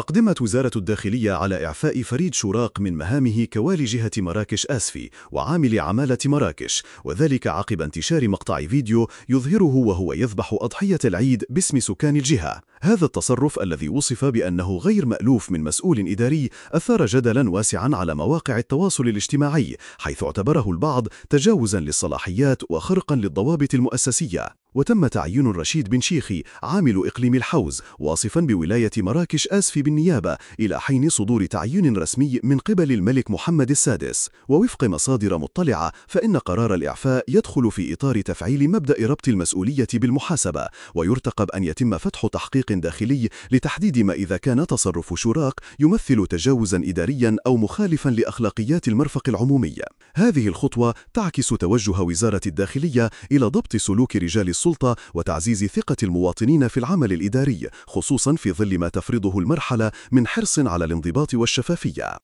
أقدمت وزارة الداخلية على إعفاء فريد شوراق من مهامه كوالي جهة مراكش آسفي وعامل عمالة مراكش، وذلك عقب انتشار مقطع فيديو يظهره وهو يذبح أضحية العيد باسم سكان الجهة. هذا التصرف الذي وصف بأنه غير مألوف من مسؤول إداري أثار جدلاً واسعاً على مواقع التواصل الاجتماعي، حيث اعتبره البعض تجاوزاً للصلاحيات وخرقاً للضوابط المؤسسية. وتم تعيين رشيد بن شيخي عامل إقليم الحوز واصفاً بولاية مراكش آسفي بالنيابة إلى حين صدور تعيين رسمي من قبل الملك محمد السادس. ووفق مصادر مطلعة فإن قرار الإعفاء يدخل في إطار تفعيل مبدأ ربط المسؤولية بالمحاسبة، ويرتقب أن يتم فتح تحقيق داخلي لتحديد ما إذا كان تصرف شوراق يمثل تجاوزاً إدارياً أو مخالفاً لأخلاقيات المرفق العمومي. هذه الخطوة تعكس توجه وزارة الداخلية إلى ضبط سلوك رجال السلطة وتعزيز ثقة المواطنين في العمل الإداري، خصوصاً في ظل ما تفرضه المرحلة من حرص على الانضباط والشفافية.